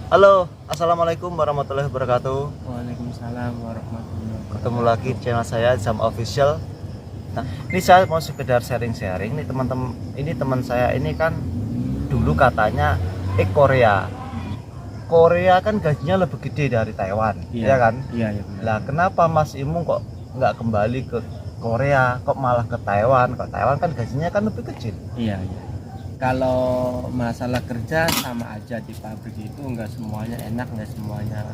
Halo, assalamualaikum warahmatullahi wabarakatuh. Waalaikumsalam warahmatullahi wabarakatuh. Ketemu lagi di channel saya Zam Official. Nah, ini saya mau sekedar sharing-sharing nih teman-teman. Ini teman saya ini kan dulu katanya Korea. Korea kan gajinya lebih gede dari Taiwan, ya kan? Iya, iya benar. Lah, kenapa Mas Imung kok nggak kembali ke Korea, kok malah ke Taiwan? Kok Taiwan kan gajinya kan lebih kecil. Iya, iya. Kalau masalah kerja sama aja di pabrik itu nggak semuanya enak, nggak semuanya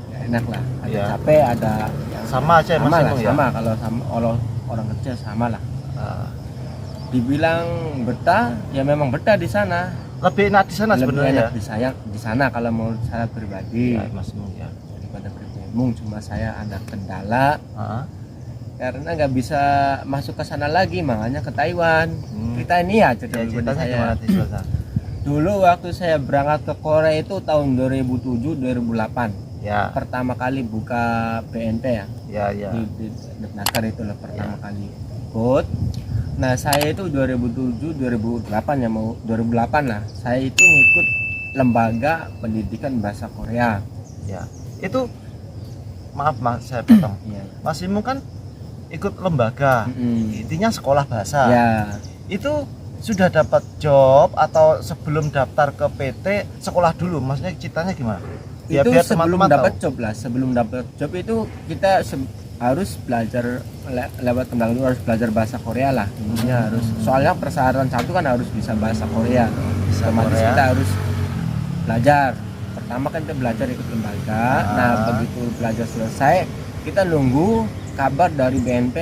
nggak enak lah. Ada Iya. capek, ada yang Sama aja sama Mas lah, Imung ya. sama kalau sama orang kerja sama lah. Ah, Dibilang betah, ya memang betah di sana. lebih enak di sana Lebih sebenarnya. enak di sana kalau menurut saya pribadi Ya, Mas Imung ya. daripada pribadi. Cuma saya ada kendala Ah, karena nggak bisa masuk ke sana lagi, makanya ke Taiwan. hmm. Kita ini ya cerita Ya, pribadi ceritanya saya. gimana di sana? Dulu waktu saya berangkat ke Korea itu tahun 2007-2008. Ya, Pertama kali buka BNP ya. ya, ya. Di Dakar itu lah pertama kali ikut. Nah, saya itu 2007-2008 ya, mau 2008 lah. Saya itu ngikut lembaga pendidikan bahasa Korea. Ya, itu maaf Mas, saya potong. Iya. Mas Imung kan ikut lembaga, Mm-mm. intinya sekolah bahasa. Ya. Itu sudah dapat job atau sebelum daftar ke PT sekolah dulu? Maksudnya ceritanya gimana? Ya, Itu biar sebelum teman-teman dapat tahu. job lah, sebelum dapat job itu kita harus belajar lewat lembaga dulu, harus belajar bahasa Korea lah intinya. Harus, soalnya persyaratan satu kan harus bisa bahasa Korea, Bisa otomatis Korea. kita harus belajar. Pertama kan kita belajar ikut lembaga. Nah, begitu belajar selesai kita nunggu kabar dari BNP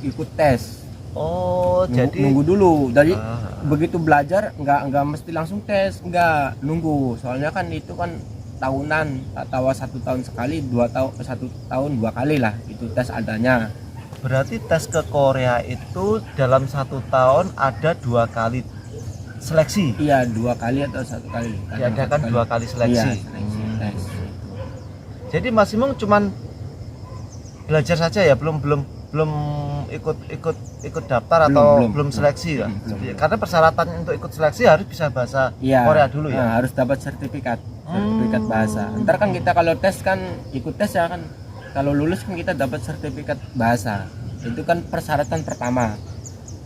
ikut tes. Oh, jadi Nunggu dulu dari Ah, begitu belajar nggak mesti langsung tes, nggak nunggu, soalnya kan itu kan tahunan atau 1 tahun sekali, 2 tahun, 1 tahun 2 kali lah itu tes adanya. berarti tes ke Korea itu dalam 1 tahun ada 2 kali seleksi. Iya, 2 kali atau 1 kali, Diadakan 2 kali seleksi. iya, seleksi tes. Jadi Mas Imung cuman belajar saja ya, belum ikut daftar atau belum seleksi ya. belum. Karena persyaratan untuk ikut seleksi harus bisa bahasa Iya, Korea dulu ya. nah, harus dapat sertifikat Hmm. bahasa. Ntar kan kita kalau tes kan ikut tes ya kan, kalau lulus kan kita dapat sertifikat bahasa, itu kan persyaratan pertama.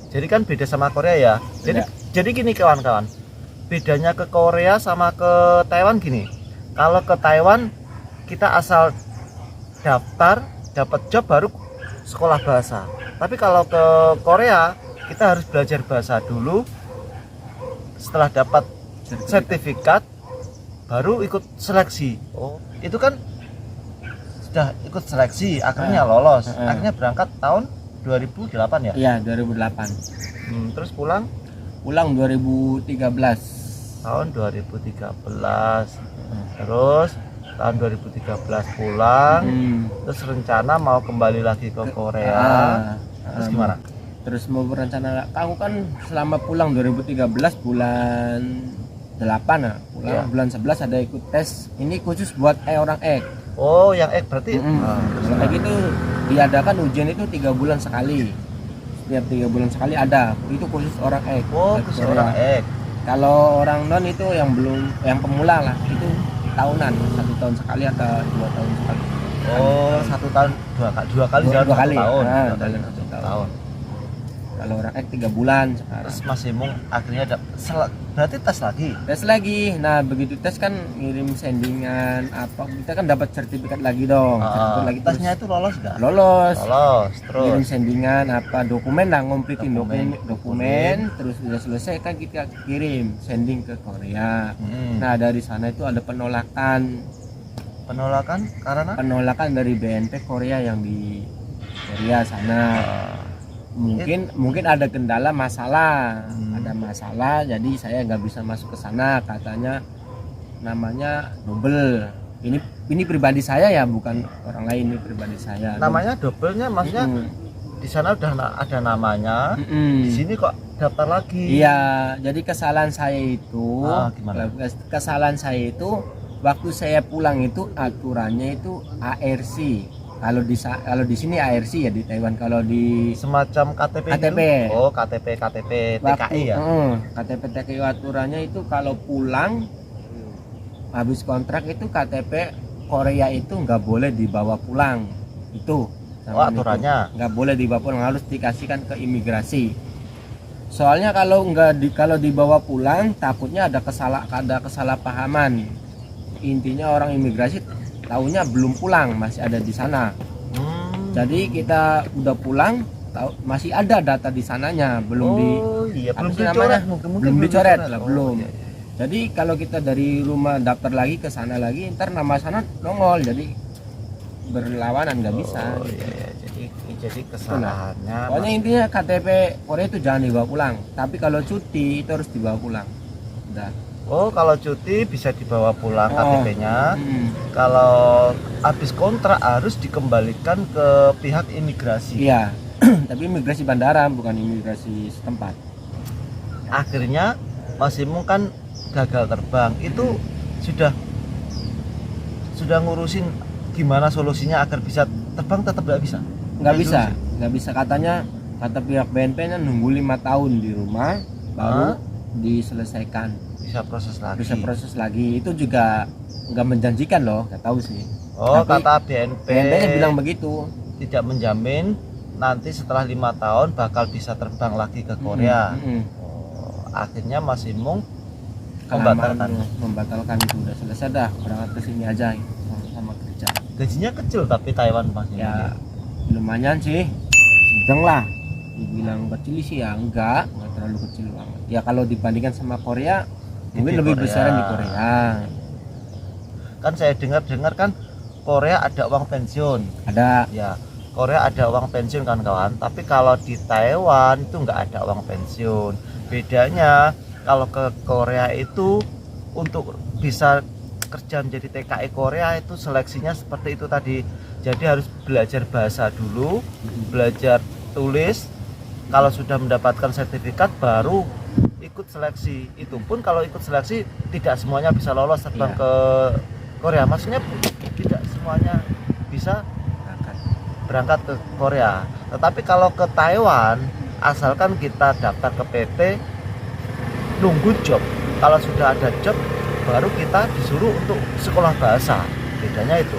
Jadi kan beda sama Korea ya. Jadi Beda. jadi gini kawan-kawan. Bedanya ke Korea sama ke Taiwan gini. Kalau ke Taiwan kita asal daftar, dapat job baru sekolah bahasa. Tapi kalau ke Korea kita harus belajar bahasa dulu. Setelah dapat sertifikat baru ikut seleksi. Oh, itu kan sudah ikut seleksi, akhirnya lolos. Akhirnya berangkat tahun 2008 ya. Iya, 2008. Terus pulang Pulang 2013. tahun 2013. Terus tahun 2013 pulang. Terus rencana mau kembali lagi ke Korea. Terus gimana? Terus mau berencana, aku kan selama pulang 2013 bulan 8 ya, pulang Iya. bulan 11 ada ikut tes. Ini khusus buat orang ek. Oh, yang berarti Kalau kayak gitu diadakan ujian itu 3 bulan sekali. Setiap 3 bulan sekali ada. Itu khusus orang ek. oh, Ek ke Korea. seorang Kalau orang non itu yang belum, yang pemula lah, itu tahunan, 1 tahun sekali atau 2 tahun sekali. Oh, 1 tahun dua kali Dua dalam kali. 1 tahun. Nah, Dua kali dalam dalam 1 1 tahun. tahun. Kalau orang ek 3 bulan sekarang. Terus Mas Imung akhirnya berarti tes lagi. Tes lagi. Nah, begitu tes kan ngirim sendingan apa, kita kan dapat sertifikat lagi dong. Sertifikat lagi terus Tesnya itu lolos nggak? lolos. Lolos. Ngirim Terus sendingan apa, dokumen lah, ngomplitin Dokumen. dokumen, terus udah selesai kan kita kirim sending ke Korea. Nah, dari sana itu ada penolakan karena dari BNP Korea yang di Korea sana. Mungkin ada kendala masalah, ada masalah, jadi saya nggak bisa masuk ke sana, katanya namanya double. Ini pribadi saya ya, bukan orang lain, ini pribadi saya. namanya doublenya maksudnya di sana udah ada namanya. Mm-mm. Di sini kok daftar lagi? Iya, jadi kesalahan saya itu, Gimana? kesalahan saya itu waktu saya pulang itu aturannya itu ARC. Kalau di sini ARC ya di Taiwan. Kalau di Semacam KTP KTP. gitu? Oh, KTP TKI ya. KTP TKI aturannya itu kalau pulang habis kontrak itu KTP Korea itu nggak boleh dibawa pulang. Itu Oh, aturannya. nggak boleh dibawa pulang, harus dikasihkan ke imigrasi. Soalnya kalau kalau dibawa pulang takutnya ada kesalahpahaman. Intinya orang imigrasi taunya belum pulang, masih ada di sana. Jadi kita udah pulang, masih ada data di sananya, belum iya, apa belum sih dicoret namanya? mungkin belum dicoret lah, Oh, belum. iya, iya. Jadi kalau kita dari rumah daftar lagi ke sana lagi, ntar nama sana nongol, jadi berlawanan nggak bisa. Oh, iya, iya. Jadi kesalahannya. Pokoknya intinya KTP Korea itu jangan dibawa pulang, tapi kalau cuti itu harus dibawa pulang. Udah. Oh, kalau cuti bisa dibawa pulang KTP-nya. Hmm. Kalau habis kontrak harus dikembalikan ke pihak imigrasi. Iya. Tapi imigrasi bandara bukan imigrasi setempat. Akhirnya Mas Imung kan gagal terbang. Itu sudah ngurusin gimana solusinya agar bisa terbang, tetap nggak bisa. Nggak bisa katanya, kata pihak BNP nya nunggu 5 tahun di rumah baru diselesaikan. Bisa proses lagi. Itu juga nggak menjanjikan loh, nggak tahu sih. Oh, Tapi kata BNP BNP nya bilang begitu. tidak menjamin nanti setelah 5 tahun bakal bisa terbang lagi ke Korea. Oh, akhirnya Mas Imung membatalkan itu, udah selesai dah, berangkat ke sini aja sama kerja. Gajinya kecil tapi Taiwan Mas Imung. Ya lumayan sih, sedang lah. Dibilang kecil sih ya enggak terlalu kecil banget. Ya kalau dibandingkan sama Korea mungkin lebih besar di Korea. Kan saya dengar kan Korea ada uang pensiun. Ada. Ya, Korea ada uang pensiun kan kawan. Tapi kalau di Taiwan itu nggak ada uang pensiun. Bedanya kalau ke Korea itu untuk bisa kerja menjadi TKI Korea itu seleksinya seperti itu tadi. Jadi harus belajar bahasa dulu, belajar tulis. Kalau sudah mendapatkan sertifikat baru ikut seleksi. Itu pun kalau ikut seleksi tidak semuanya bisa lolos terbang ke Korea. Maksudnya tidak semuanya bisa berangkat ke Korea. Tetapi kalau ke Taiwan, asalkan kita daftar ke PT, nunggu job. Kalau sudah ada job, baru kita disuruh untuk sekolah bahasa. Bedanya itu.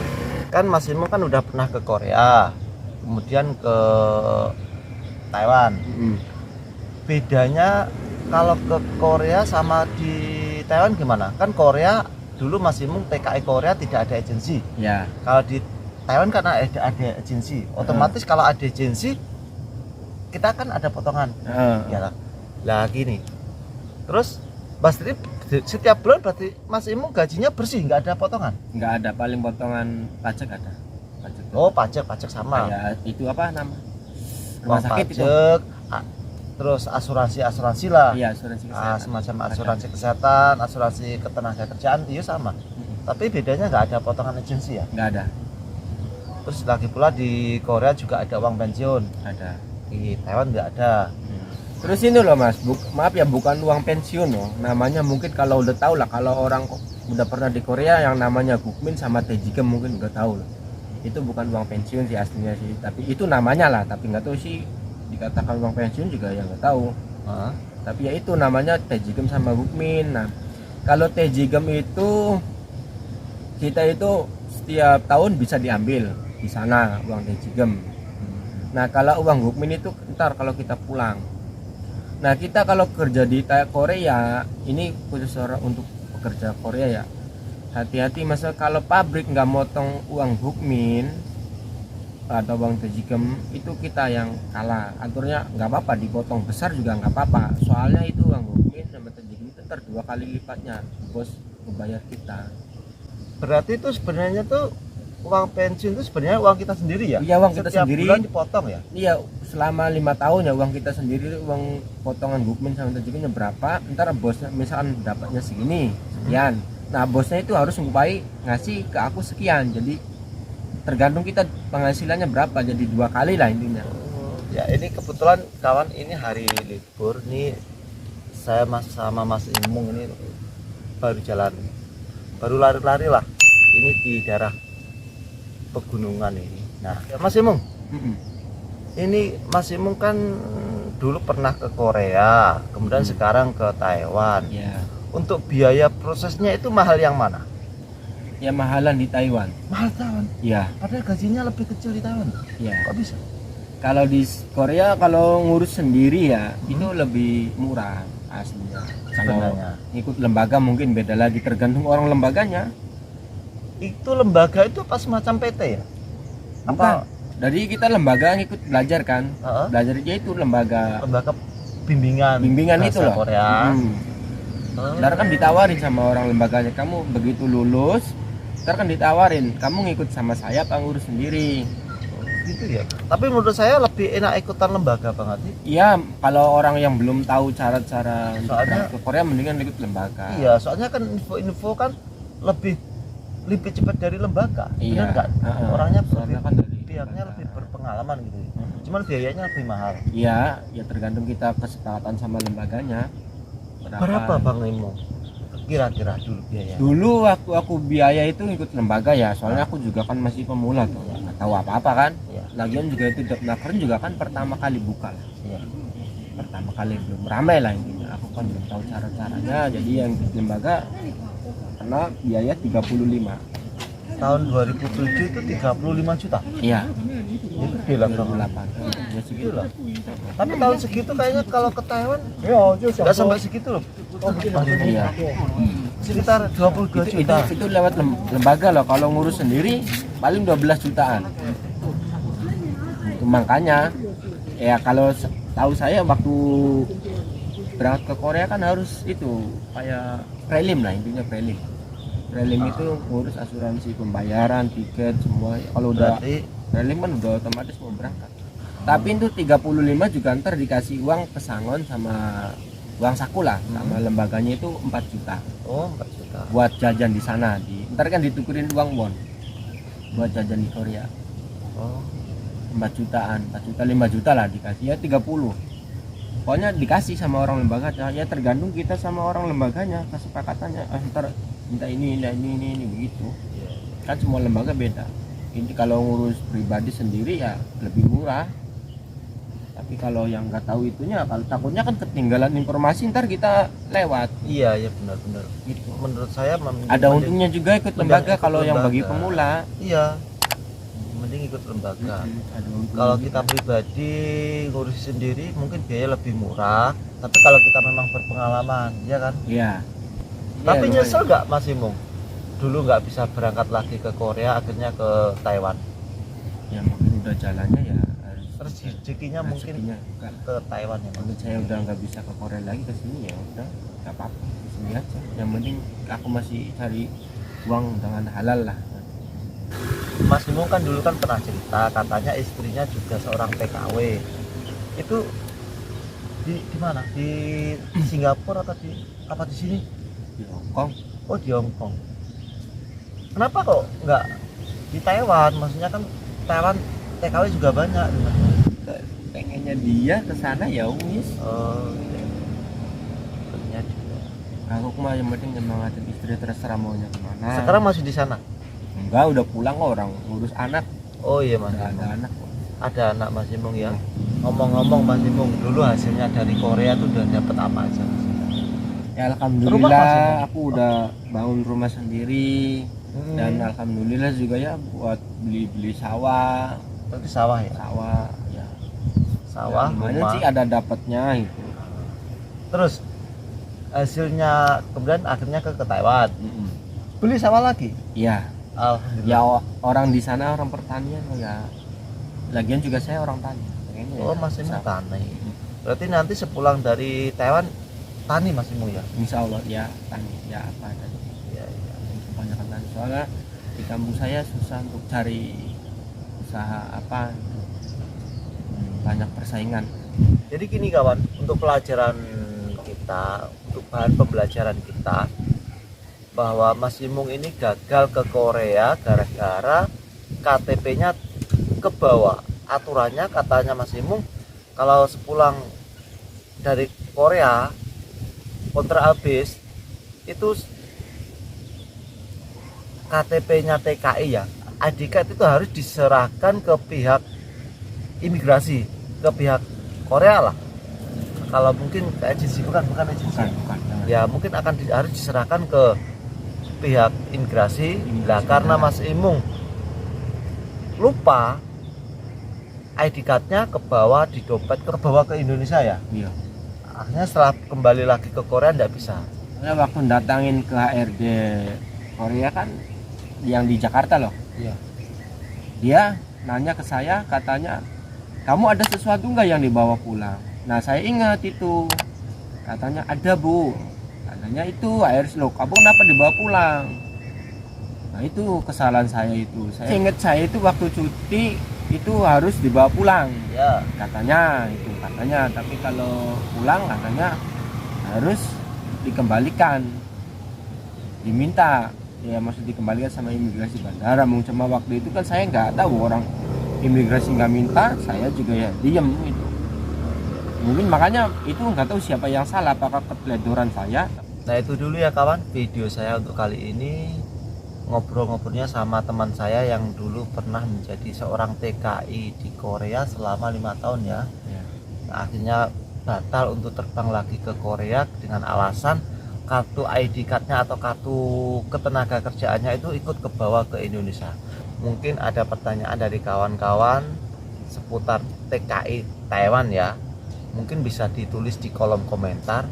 Kan Mas Imung kan udah pernah ke Korea, kemudian ke Taiwan. Bedanya kalau ke Korea sama di Taiwan gimana? Kan Korea dulu Mas Imung TKI Korea tidak ada agensi. Ya. Kalau di Taiwan kan ada agensi. Otomatis kalau ada agensi kita kan ada potongan. Ya lah gini. Terus Mas Trip setiap bulan berarti Mas Imung gajinya bersih, nggak ada potongan? Nggak ada, paling potongan pajak ada. Pajak. Oh, pajak sama. Ya, itu apa nama? Rumah sakit pajak, itu. Terus asuransi lah. Iya, asuransi kesehatan. Semacam asuransi kesehatan, asuransi ketenaga kerjaan, iya sama. Tapi bedanya nggak ada potongan agensi ya? Nggak ada. Terus lagi pula di Korea juga ada uang pensiun. Ada. Di Taiwan nggak ada. Terus ini loh Mas, maaf ya, bukan uang pensiun loh. Namanya mungkin kalau udah tahu lah, kalau orang udah pernah di Korea yang namanya Gukmin sama Taejigem mungkin udah tahu loh. Itu bukan uang pensiun sih aslinya sih, tapi itu namanya lah. Tapi nggak tahu sih dikatakan uang pensiun juga ya nggak tahu. Tapi ya itu namanya Taejigem sama Gukmin. Nah, kalau Taejigem itu kita itu setiap tahun bisa diambil di sana uang Taejigem. Nah, kalau uang Gukmin itu ntar kalau kita pulang. Nah, kita kalau kerja di Korea, ini khusus untuk pekerja Korea ya, hati-hati. Masa kalau pabrik nggak motong uang Gukmin atau uang Taejigem, itu kita yang kalah. Aturnya nggak apa-apa, dipotong besar juga nggak apa-apa. Soalnya itu uang Gukmin sama Taejigem itu ntar 2 kali lipatnya bos membayar kita. Berarti itu sebenarnya tuh uang pensiun itu sebenarnya uang kita sendiri ya? Iya, uang kita setiap sendiri. Bulan dipotong ya? Iya, selama 5 tahun ya uang kita sendiri, uang potongan Gukmin sama Taejigemnya berapa, ntar bosnya misalkan dapatnya segini, sekian. Nah, bosnya itu harus ngupai ngasih ke aku sekian. Jadi tergantung kita penghasilannya berapa, jadi 2 kali lah intinya. Ya, ini kebetulan kawan ini hari libur nih, saya sama Mas Imung ini baru jalan, baru lari-lari lah. Ini di daerah pegunungan ini. Nah, Mas Imung, ini Mas Imung kan dulu pernah ke Korea, kemudian sekarang ke Taiwan. Ya. Untuk biaya prosesnya itu mahal yang mana? ya mahalan di Taiwan. Mahal Taiwan. Ya, Padahal gajinya lebih kecil di Taiwan. ya. Kok bisa? Kalau di Korea kalau ngurus sendiri ya itu lebih murah aslinya. Kalau Sebenarnya. ikut lembaga mungkin beda lagi, tergantung orang lembaganya. Itu lembaga itu pas macam PT ya? Apa? Dari kita lembaga ngikut belajar kan. Heeh. Belajarnya itu lembaga Lembaga bimbingan itu bahasa loh. Korea. Oh. Ntar kan ditawarin sama orang lembaganya, kamu begitu lulus, ntar kan ditawarin, kamu ngikut sama saya apa ngurus sendiri. Gitu ya. Tapi menurut saya lebih enak ikutan lembaga banget sih. Iya, kalau orang yang belum tahu cara-cara untuk Soalnya- berangkat ke Korea mendingan ikut lembaga. Iya, soalnya kan info-info kan lebih cepat dari lembaga. Iya. Benar nggak? Heeh. Orangnya Soalnya lebih kan dari pihaknya lembaga. lebih berpengalaman gitu. Cuman biayanya lebih mahal. Iya, ya tergantung kita kesepakatan sama lembaganya. Berapa Bang Nemo? Kira-kira dulu biaya. Dulu waktu aku biaya itu ikut lembaga ya, soalnya aku juga kan masih pemula tuh, nggak tahu apa-apa kan. Iya. Lagian juga itu Dapnakern juga kan pertama kali buka lah. Iya. Pertama kali belum ramai lah intinya. Aku kan belum tahu cara-caranya, jadi yang ikut lembaga kena biaya 35. Tahun 2007 itu 35 juta. Iya, Itu gila Bang. 28. Ya segitu lah. Tapi tahun segitu kayaknya kalau ke Taiwan nggak sampai segitu loh. Iya. Sekitar 22 juta. Itu lewat lembaga loh. Kalau ngurus sendiri paling 12 jutaan. Itu makanya ya kalau tahu saya waktu berangkat ke Korea kan harus itu kayak prelim lah, intinya prelim. Prelim itu ngurus asuransi pembayaran, tiket semua. Kalau udah Berarti prelim kan udah otomatis mau berangkat. Tapi itu 35 juga ntar dikasih uang pesangon sama uang saku lah, sama lembaganya itu 4 juta oh 4 juta. buat jajan di sana. Ntar kan ditukerin uang won buat jajan di Korea. Oh. 4 jutaan, 4 juta, 5 juta lah dikasih ya 30. Pokoknya dikasih sama orang lembaga, ya tergantung kita sama orang lembaganya kesepakatannya. Ntar minta ini begitu. Kan semua lembaga beda. Ini kalau ngurus pribadi sendiri ya lebih murah. Tapi kalau yang nggak tahu itunya, kalau takutnya kan ketinggalan informasi ntar kita lewat. Iya ya benar-benar. Gitu. Menurut saya Ada untungnya juga ikut lembaga ikut kalau yang bagi lembaga. pemula. Iya. Mending ikut lembaga. Ada untungnya Kalau juga. kita pribadi ngurus sendiri mungkin biaya lebih murah. Tapi kalau kita memang berpengalaman, ya kan? Iya. Tapi Iya, nyesel nggak Mas Imung? Dulu nggak bisa berangkat lagi ke Korea, akhirnya ke Taiwan. ya mungkin udah jalannya ya harus Rezekinya mungkin rezekinya. Enggak. ke Taiwan ya Mas. Kalau saya udah nggak bisa ke Korea lagi ke sini ya udah nggak apa-apa di sini aja. Yang penting aku masih cari uang dengan halal lah. Mas Imung kan dulu kan pernah cerita katanya istrinya juga seorang TKW. Itu di mana? Di Singapura atau di apa di sini? Di Hongkong. Oh di Hong Kong. Kenapa kok nggak di Taiwan? Maksudnya kan Taiwan TKW juga banyak. Pengennya dia ke sana ya wis. Oh, iya. Sebenarnya juga. Aku mah yang penting nyemangatin istri terserah maunya kemana. Sekarang masih di sana? enggak, udah pulang kok, orang ngurus anak. Oh iya Mas Udah ada Imung. anak kok. Ada anak Mas Imung ya. Ngomong-ngomong Mas Imung, dulu hasilnya dari Korea tuh udah dapat apa aja? Mas? Ya Rumah alhamdulillah masih? aku udah bangun rumah sendiri. Dan Hmm. alhamdulillah juga ya buat beli sawah Berarti sawah ya? ya. Sawah, Ya, lumayan rumah. sih ada dapatnya gitu. Terus hasilnya kemudian akhirnya ke Taiwan. Mm-mm. Beli sawah lagi. Iya, Alhamdulillah. ya orang di sana orang pertanian ya. Lagian juga saya orang tani. Pengennya Oh ya masih bisa. mau tani. Berarti nanti sepulang dari Taiwan tani masih mau ya? Insya Allah ya tani ya apa tadi. Iya, iya. Kebanyakan tani soalnya di kampung saya susah untuk cari usaha apa gitu. Banyak persaingan. Jadi gini kawan, untuk pelajaran kita, untuk bahan pembelajaran kita, bahwa Mas Imung ini gagal ke Korea gara-gara KTP-nya ke bawah. Aturannya katanya Mas Imung kalau sepulang dari Korea kontrak habis itu KTP-nya TKI ya, ID card itu harus diserahkan ke pihak imigrasi, ke pihak Korea lah. Kalau mungkin ke agensi bukan agensi. Bukan jangan. Ya mungkin akan harus diserahkan ke pihak imigrasi. Nah, Imigrasi, karena ya. Mas Imung lupa, ID cardnya kebawa di dompet, kebawa ke Indonesia ya. Iya. Akhirnya setelah kembali lagi ke Korea nggak bisa. Saya waktu datangin ke HRD Korea kan yang di Jakarta loh. Iya. Dia nanya ke saya, katanya kamu ada sesuatu nggak yang dibawa pulang? Nah saya ingat itu, katanya ada bu, katanya itu air slow, kamu kenapa dibawa pulang? Nah itu kesalahan saya itu. Saya ingat saya itu waktu cuti itu harus dibawa pulang, Ya. katanya itu katanya. Tapi kalau pulang katanya harus dikembalikan, diminta ya, maksud dikembalikan sama imigrasi bandara. Cuma waktu itu kan saya nggak tahu, orang imigrasi nggak minta, saya juga ya diem itu. Mungkin makanya itu nggak tahu siapa yang salah, apakah keteledoran saya. Nah itu dulu ya kawan, video saya untuk kali ini. Ngobrol-ngobrolnya sama teman saya yang dulu pernah menjadi seorang TKI di Korea selama 5 tahun ya. Nah, akhirnya batal untuk terbang lagi ke Korea dengan alasan kartu ID cardnya atau kartu ketenaga kerjaannya itu ikut kebawa ke Indonesia. Mungkin ada pertanyaan dari kawan-kawan seputar TKI Taiwan ya, mungkin bisa ditulis di kolom komentar.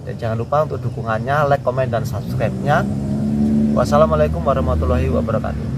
Dan jangan lupa untuk dukungannya, like, komen, dan subscribe-nya. Wassalamualaikum warahmatullahi wabarakatuh.